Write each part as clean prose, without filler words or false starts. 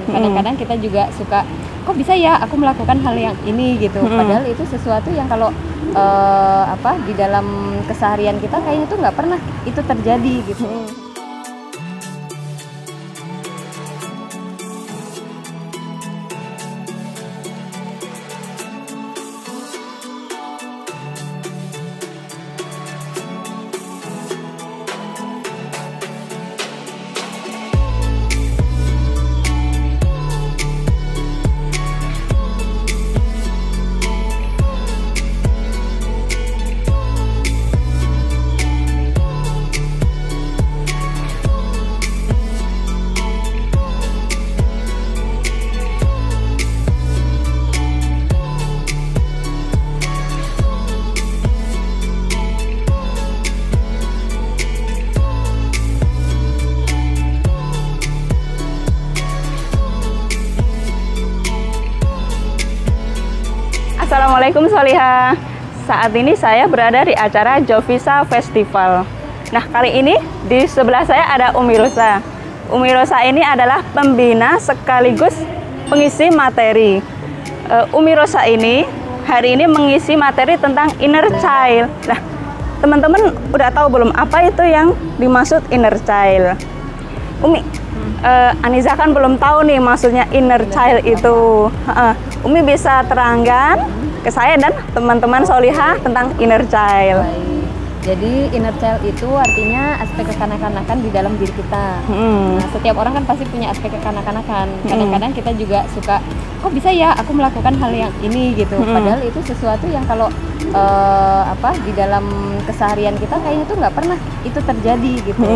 Kadang-kadang kita juga suka, kok bisa ya aku melakukan hal yang ini gitu. Padahal itu sesuatu yang kalau di dalam keseharian kita kayaknya tuh nggak pernah itu terjadi gitu. Assalamualaikum Solihah. Saat ini saya berada di acara Jovisa Festival. Nah, kali ini di sebelah saya ada Umi Rosa. Umi Rosa ini adalah pembina sekaligus pengisi materi. Umi Rosa ini hari ini mengisi materi tentang inner child. Nah, teman-teman udah tahu belum apa itu yang dimaksud inner child? Umi, Aniza kan belum tahu nih maksudnya inner child itu. Umi bisa terangkan ke saya dan teman-teman Solihah tentang inner child. Baik. Jadi inner child itu artinya aspek kekanak-kanakan di dalam diri kita. Nah, setiap orang kan pasti punya aspek kekanak-kanakan. Kadang-kadang kita juga suka, kok bisa ya aku melakukan hal yang ini gitu. Padahal itu sesuatu yang kalau di dalam keseharian kita kayaknya tuh nggak pernah itu terjadi gitu.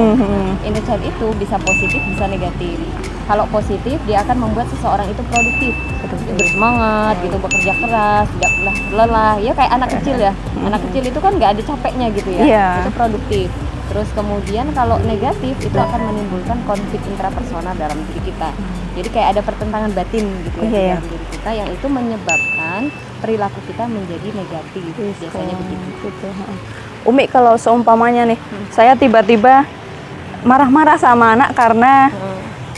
Inner child itu bisa positif, bisa negatif. Kalau positif, dia akan membuat seseorang itu produktif, bersemangat gitu, bekerja keras, tidak lelah. Ya kayak anak kecil ya. Anak kecil itu kan nggak ada capeknya gitu ya. Itu produktif. Terus kemudian kalau negatif itu akan menimbulkan konflik intrapersonal dalam diri kita. Jadi kayak ada pertentangan batin gitu ya di dalam diri kita, yang itu menyebabkan perilaku kita menjadi negatif. Biasanya begitu. Umi, kalau seumpamanya nih, saya tiba-tiba marah-marah sama anak karena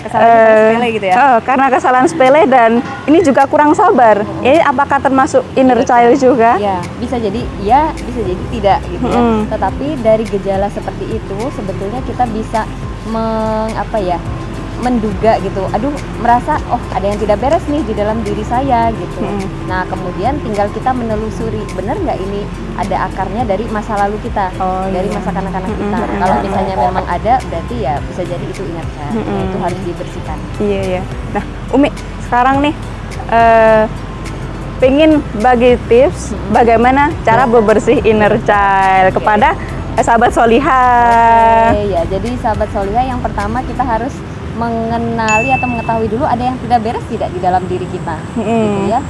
kesalahan sepele gitu ya? Karena kesalahan sepele dan ini juga kurang sabar. Ini apakah termasuk inner child juga? Ya, bisa jadi ya, bisa jadi tidak gitu ya. Tetapi dari gejala seperti itu sebetulnya kita bisa menduga gitu. Aduh, merasa ada yang tidak beres nih di dalam diri saya gitu. Nah, kemudian tinggal kita menelusuri, benar nggak ini ada akarnya dari masa lalu kita, dari masa kanak-kanak kita. Kalau misalnya memang ada, berarti ya bisa jadi itu inner child. Itu harus dibersihkan. Iya. Nah, Umi, sekarang nih pengen bagi tips bagaimana cara bebersih inner child kepada sahabat Solihah. Ya, jadi sahabat Solihah, yang pertama kita harus mengenali atau mengetahui dulu ada yang tidak beres tidak di dalam diri kita, gitu ya.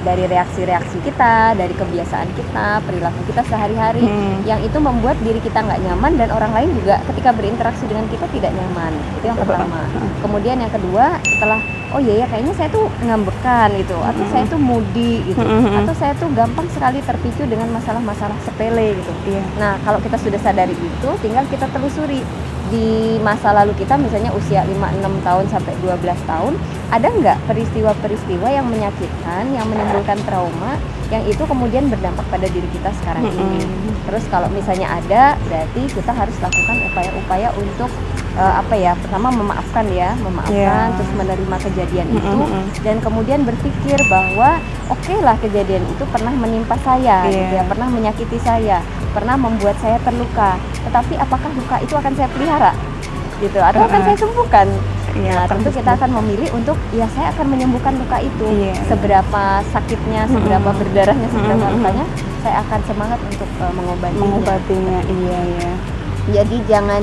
Dari reaksi-reaksi kita, dari kebiasaan kita, perilaku kita sehari-hari, yang itu membuat diri kita nggak nyaman dan orang lain juga ketika berinteraksi dengan kita tidak nyaman. Itu yang pertama. Kemudian yang kedua, setelah kayaknya saya tuh ngambekan gitu, atau saya tuh moody gitu, atau saya tuh gampang sekali terpicu dengan masalah-masalah sepele gitu. Nah, kalau kita sudah sadari itu, tinggal kita telusuri di masa lalu kita, misalnya usia 5-6 tahun sampai 12 tahun, ada nggak peristiwa-peristiwa yang menyakitkan, yang menimbulkan trauma, yang itu kemudian berdampak pada diri kita sekarang ini. Terus kalau misalnya ada, berarti kita harus lakukan upaya-upaya untuk pertama memaafkan, terus menerima kejadian itu, dan kemudian berpikir bahwa lah kejadian itu pernah menimpa saya, gitu ya, pernah menyakiti saya, pernah membuat saya terluka. Tetapi apakah luka itu akan saya pelihara, gitu, atau akan saya sembuhkan? Nah, tentu kita akan memilih untuk saya akan menyembuhkan luka itu. Seberapa sakitnya, seberapa berdarahnya, seberapa lukanya, saya akan semangat untuk mengobatinya. Jadi jangan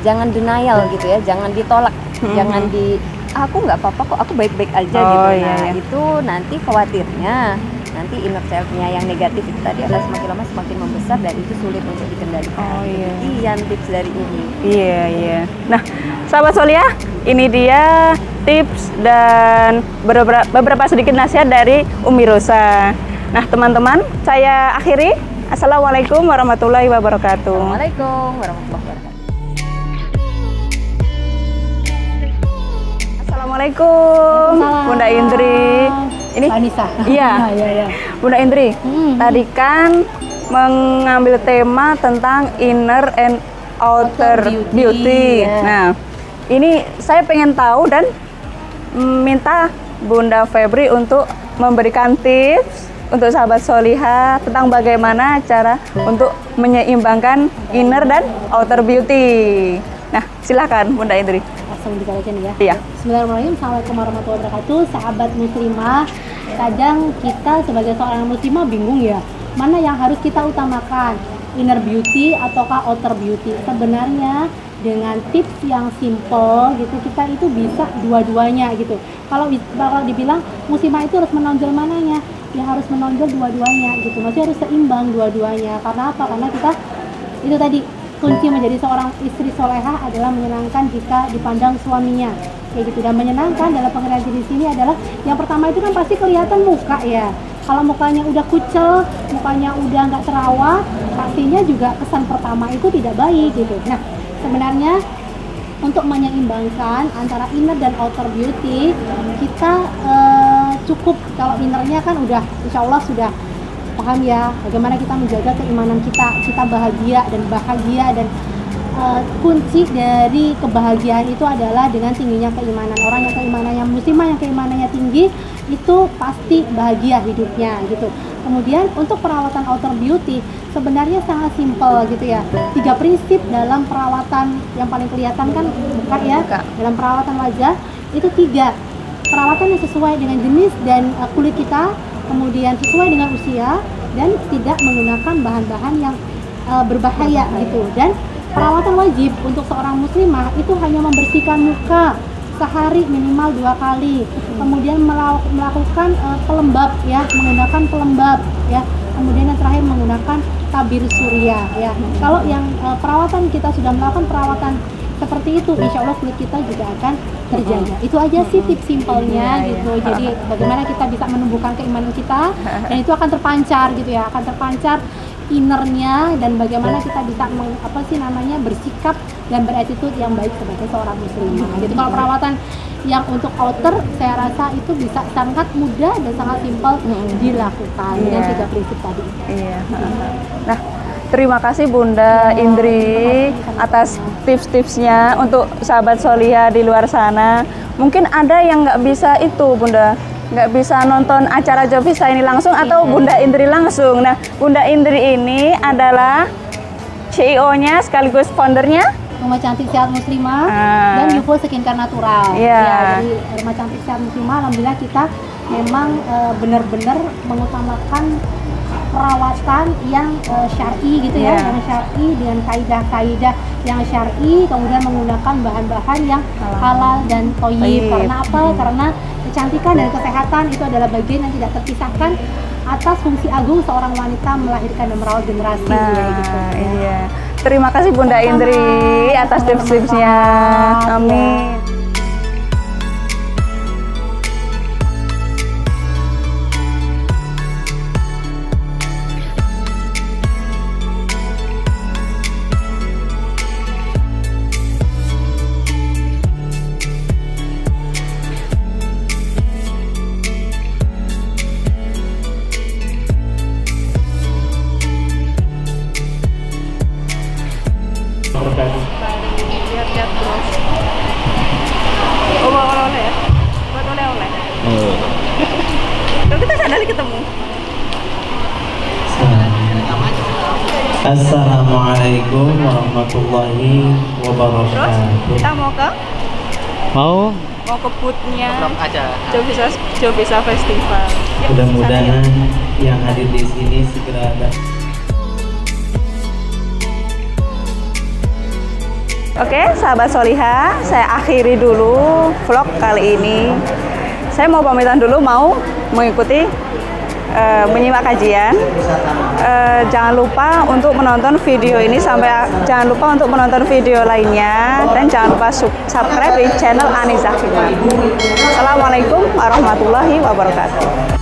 jangan denial gitu ya, jangan ditolak, jangan aku nggak apa-apa kok, aku baik-baik aja gitu. Nah, itu nanti khawatirnya nanti inner child-nya yang negatif itu tadi adalah semakin lama semakin membesar dan itu sulit untuk dikendalikan. Sekian tips dari ini. Nah, sahabat Solihah, ini dia tips dan beberapa sedikit nasihat dari Umi Rosa. Nah, teman-teman, saya akhiri. Assalamualaikum warahmatullahi wabarakatuh. Assalamualaikum warahmatullahi wabarakatuh. Assalamualaikum, Bunda Indri. Ini Anissa. Iya. Bunda Indri, tadi kan mengambil tema tentang inner and outer beauty. Ya. Nah, ini saya pengen tahu dan minta Bunda Febri untuk memberikan tips untuk sahabat Solihah tentang bagaimana cara untuk menyeimbangkan inner dan outer beauty. Nah, silakan Bunda Indri. Langsung bisa aja nih ya. Iya. Bismillahirrahmanirrahim. Assalamualaikum warahmatullahi wabarakatuh. Sahabat muslimah, kadang kita sebagai seorang muslimah bingung ya, mana yang harus kita utamakan, inner beauty ataukah outer beauty. Sebenarnya dengan tips yang simple gitu, kita itu bisa dua-duanya gitu. Kalau dibilang muslimah itu harus menonjol mananya, ya harus menonjol dua-duanya gitu. Maksudnya harus seimbang dua-duanya. Karena apa? Karena kita itu tadi, kunci menjadi seorang istri solehah adalah menyenangkan jika dipandang suaminya, kayak gitu. Dan menyenangkan dalam pengertian di sini adalah yang pertama itu kan pasti kelihatan muka ya. Kalau mukanya udah kucel, mukanya udah nggak terawat, pastinya juga kesan pertama itu tidak baik gitu. Nah, sebenarnya untuk menyeimbangkan antara inner dan outer beauty, kita cukup kalau innernya kan udah insya Allah sudah paham ya bagaimana kita menjaga keimanan kita bahagia dan kunci dari kebahagiaan itu adalah dengan tingginya keimanan. Orang yang keimanannya muslimah, yang keimanannya tinggi, itu pasti bahagia hidupnya gitu. Kemudian untuk perawatan outer beauty sebenarnya sangat simpel gitu ya. 3 prinsip dalam perawatan yang paling kelihatan kan muka ya. Dalam perawatan wajah itu 3 perawatan yang sesuai dengan jenis dan kulit kita, kemudian sesuai dengan usia, dan tidak menggunakan bahan-bahan yang berbahaya gitu. Dan perawatan wajib untuk seorang muslimah itu hanya membersihkan muka sehari minimal 2 kali, kemudian melakukan pelembab ya, menggunakan pelembab ya, kemudian yang terakhir menggunakan tabir surya ya. Kalau yang perawatan kita sudah melakukan perawatan seperti itu, insya Allah kulit kita juga akan terjaga. Itu aja sih tips simpelnya gitu. Jadi bagaimana kita bisa menumbuhkan keimanan kita, dan itu akan terpancar gitu ya, akan terpancar innernya, dan bagaimana kita bisa bersikap dan beretitude yang baik sebagai seorang muslimah gitu. Kalau perawatan yang untuk outer, saya rasa itu bisa sangat mudah dan sangat simpel dilakukan dengan 3 prinsip tadi. Iya. Nah, terima kasih Bunda Indri atas tips-tipsnya untuk sahabat Solihah di luar sana. Mungkin ada yang nggak bisa itu Bunda, nggak bisa nonton acara Jovisa ini langsung atau Bunda Indri langsung. Nah, Bunda Indri ini adalah CEO-nya sekaligus foundernya Rumah Cantik Sehat Muslimah dan Youfull Skincare Natural. Ya, jadi Rumah Cantik Sehat Muslimah, alhamdulillah kita memang benar-benar mengutamakan perawatan yang syar'i gitu ya, yang syar'i dengan kaidah-kaidah yang syar'i, kemudian menggunakan bahan-bahan yang halal dan thayyib. Karena apa? Karena kecantikan dan kesehatan itu adalah bagian yang tidak terpisahkan atas fungsi agung seorang wanita melahirkan dan merawat generasi ya, gitu. Iya. Terima kasih Bunda Indri atas tips-tipsnya. Amin. Lihat-lihat bros. Oh, oleh-oleh ya? Buat oleh-oleh? Kalau kita sadari ketemu. Assalamualaikum warahmatullahi wabarakatuh. Terus kita mau ke? Mau ke bootnya Jovisa Festival. mudah-mudahan yang hadir di sini segera ada. Oke, sahabat Solihah, saya akhiri dulu vlog kali ini. Saya mau pamitan dulu, mau mengikuti menyimak kajian. Jangan lupa untuk menonton video ini jangan lupa untuk menonton video lainnya, dan jangan lupa subscribe di channel Anizah Firman. Assalamualaikum warahmatullahi wabarakatuh.